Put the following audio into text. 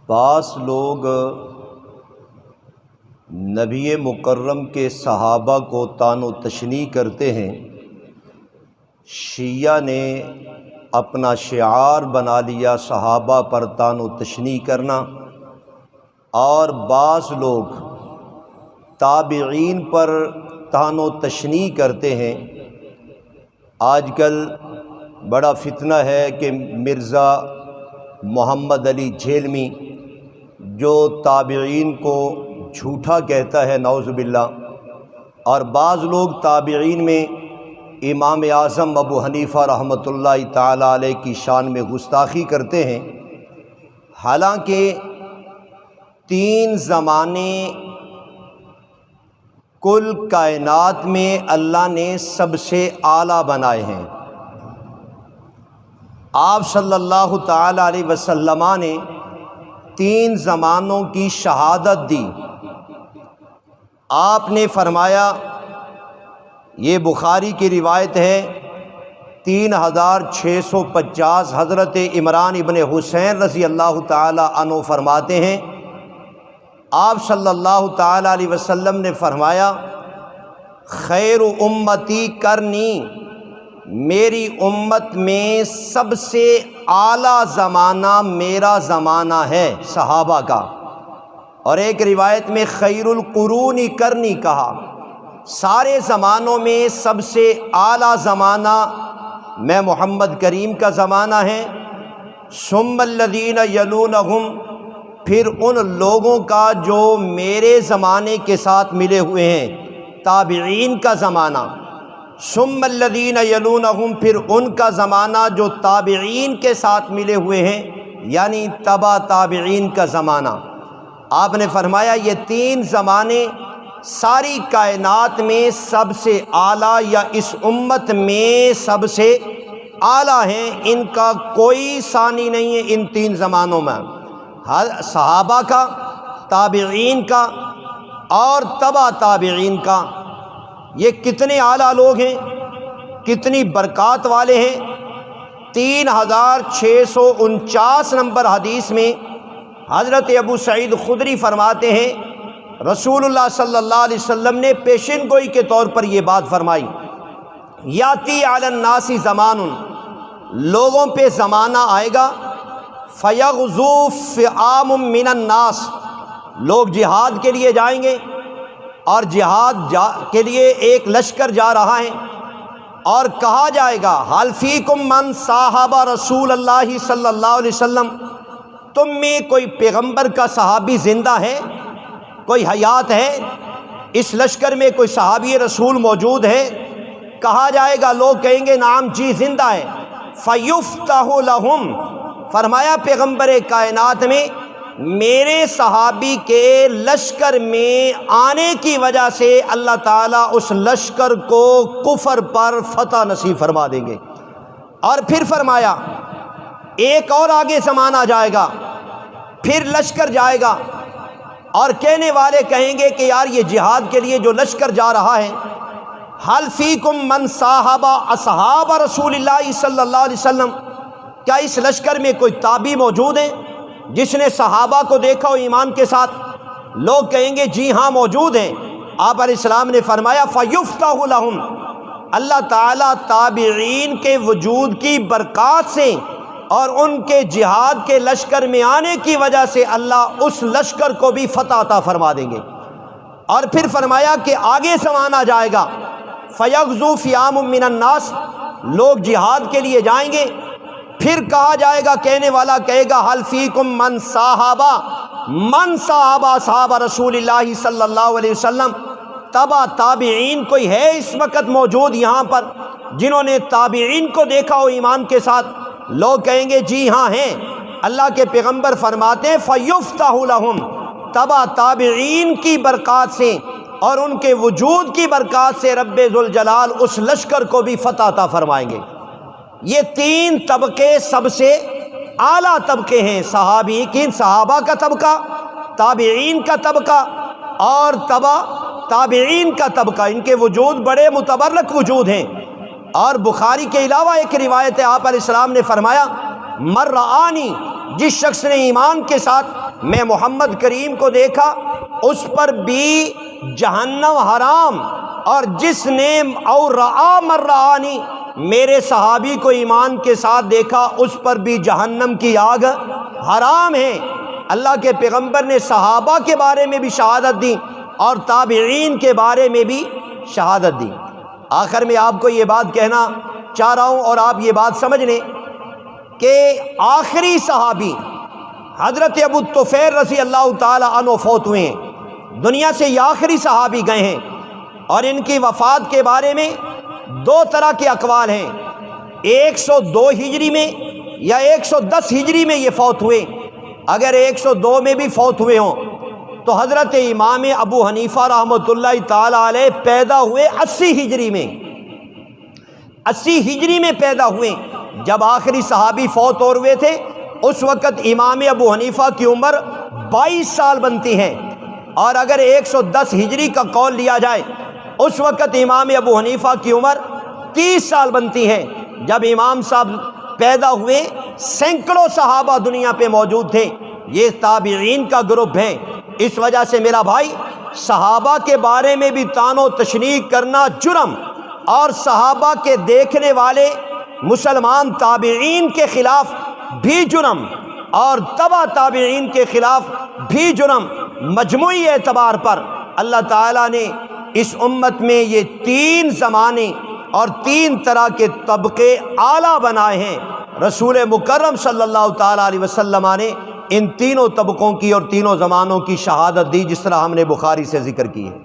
بعض لوگ نبی مکرم کے صحابہ کو طعن و تشنیع کرتے ہیں۔ شیعہ نے اپنا شعار بنا لیا صحابہ پر طعن و تشنیع کرنا، اور بعض لوگ تابعین پر طعن و تشنیع کرتے ہیں۔ آج کل بڑا فتنہ ہے کہ مرزا محمد علی جھیلمی جو تابعین کو جھوٹا کہتا ہے، نعوذ باللہ، اور بعض لوگ تابعین میں امام اعظم ابو حنیفہ رحمۃ اللہ تعالی علیہ کی شان میں گستاخی کرتے ہیں۔ حالانکہ 3 زمانے کل کائنات میں اللہ نے سب سے اعلیٰ بنائے ہیں۔ آپ صلی اللہ تعالی علیہ وسلم نے 3 زمانوں کی شہادت دی۔ آپ نے فرمایا، یہ بخاری کی روایت ہے، 3650 حضرت عمران ابن حسین رضی اللہ تعالی عنہ فرماتے ہیں، آپ صلی اللہ تعالی علیہ وسلم نے فرمایا، خیر امتی کرنی، میری امت میں سب سے اعلیٰ زمانہ میرا زمانہ ہے، صحابہ کا۔ اور ایک روایت میں خیر القرون کرنی کہا، سارے زمانوں میں سب سے اعلیٰ زمانہ میں محمد کریم کا زمانہ ہے۔ ثم الذین یلونہم، پھر ان لوگوں کا جو میرے زمانے کے ساتھ ملے ہوئے ہیں، تابعین کا زمانہ۔ ثم الذین یلونہم، پھر ان کا زمانہ جو تابعین کے ساتھ ملے ہوئے ہیں، یعنی تبع تابعین کا زمانہ۔ آپ نے فرمایا یہ 3 زمانے ساری کائنات میں سب سے اعلیٰ یا اس امت میں سب سے اعلیٰ ہیں، ان کا کوئی ثانی نہیں ہے ان 3 زمانوں میں، صحابہ کا، تابعین کا اور تبع تابعین کا۔ یہ کتنے اعلیٰ لوگ ہیں، کتنی برکات والے ہیں۔ 3649 نمبر حدیث میں حضرت ابو سعید خدری فرماتے ہیں، رسول اللہ صلی اللہ علیہ وسلم نے پیشن گوئی کے طور پر یہ بات فرمائی، یاتی علی الناس زمان، لوگوں پہ زمانہ آئے گا، فیغزو فئام من الناس، لوگ جہاد کے لیے جائیں گے، اور جہاد کے لیے ایک لشکر جا رہا ہے، اور کہا جائے گا حل فیکم من صاحب رسول اللہ صلی اللہ علیہ وسلم، تم میں کوئی پیغمبر کا صحابی زندہ ہے، کوئی حیات ہے، اس لشکر میں کوئی صحابی رسول موجود ہے؟ کہا جائے گا، لوگ کہیں گے نعم جی زندہ ہے۔ فیفتح لہم، فرمایا پیغمبر کائنات میں میرے صحابی کے لشکر میں آنے کی وجہ سے اللہ تعالیٰ اس لشکر کو کفر پر فتح نصیب فرما دیں گے۔ اور پھر فرمایا ایک اور آگے زمانہ جائے گا، پھر لشکر جائے گا، اور کہنے والے کہیں گے کہ یار یہ جہاد کے لیے جو لشکر جا رہا ہے، حل فیکم من صاحب اصحاب رسول اللہ صلی اللہ علیہ وسلم، کیا اس لشکر میں کوئی تابعی موجود ہے جس نے صحابہ کو دیکھا ہو ایمان کے ساتھ؟ لوگ کہیں گے جی ہاں موجود ہیں۔ آپ علیہ السلام نے فرمایا فیفتح لہم، اللہ تعالیٰ تابعین کے وجود کی برکات سے اور ان کے جہاد کے لشکر میں آنے کی وجہ سے اللہ اس لشکر کو بھی فتح عطا فرما دیں گے۔ اور پھر فرمایا کہ آگے زمانہ جائے گا، فیغزو فئام من الناس، لوگ جہاد کے لیے جائیں گے، پھر کہا جائے گا، کہنے والا کہے گا حل فیکم من صاحب اصحاب رسول اللہ صلی اللہ علیہ وسلم، تبع تابعین کوئی ہے اس وقت موجود یہاں پر جنہوں نے تابعین کو دیکھا ہو ایمان کے ساتھ؟ لوگ کہیں گے جی ہاں ہیں۔ اللہ کے پیغمبر فرماتے ہیں فیفتح لہم، تبع تابعین کی برکات سے اور ان کے وجود کی برکات سے رب ذوالجلال اس لشکر کو بھی فتح عطا فرمائیں گے۔ یہ 3 طبقے سب سے اعلیٰ طبقے ہیں، صحابہ کا طبقہ، تابعین کا طبقہ اور تبع تابعین کا طبقہ، ان کے وجود بڑے متبرک وجود ہیں۔ اور بخاری کے علاوہ ایک روایت ہے، آپ علیہ السلام نے فرمایا من رآنی، جس شخص نے ایمان کے ساتھ میں محمد کریم کو دیکھا اس پر بھی جہنم حرام، اور جس نے اور رعا من رعانی، میرے صحابی کو ایمان کے ساتھ دیکھا اس پر بھی جہنم کی آگ حرام ہے۔ اللہ کے پیغمبر نے صحابہ کے بارے میں بھی شہادت دی اور تابعین کے بارے میں بھی شہادت دی۔ آخر میں آپ کو یہ بات کہنا چاہ رہا ہوں اور آپ یہ بات سمجھ لیں کہ آخری صحابی حضرت ابو طفیل رضی اللہ تعالی عنہ فوت ہوئے ہیں، دنیا سے یہ آخری صحابی گئے ہیں، اور ان کی وفات کے بارے میں دو طرح کے اقوال ہیں۔ 102 ہجری میں یا 110 ہجری میں یہ فوت ہوئے۔ اگر 102 میں بھی فوت ہوئے ہوں تو حضرت امام ابو حنیفہ رحمۃ اللہ تعالی علیہ پیدا ہوئے 80 ہجری میں، 80 ہجری میں پیدا ہوئے۔ جب آخری صحابی فوت ہو ہوئے تھے اس وقت امام ابو حنیفہ کی عمر 22 سال بنتی ہے، اور اگر 110 ہجری کا قول لیا جائے اس وقت امام ابو حنیفہ کی عمر 30 سال بنتی ہے۔ جب امام صاحب پیدا ہوئے سینکڑوں صحابہ دنیا پہ موجود تھے، یہ تابعین کا گروپ ہے۔ اس وجہ سے میرا بھائی، صحابہ کے بارے میں بھی طعن و تشنیع کرنا جرم، اور صحابہ کے دیکھنے والے مسلمان تابعین کے خلاف بھی جرم، اور تبع تابعین کے خلاف بھی جرم۔ مجموعی اعتبار پر اللہ تعالیٰ نے اس امت میں یہ 3 زمانے اور 3 طرح کے طبقے اعلیٰ بنائے ہیں۔ رسول مکرم صلی اللہ تعالیٰ علیہ وسلم نے ان تینوں طبقوں کی اور تینوں زمانوں کی شہادت دی، جس طرح ہم نے بخاری سے ذکر کی ہے۔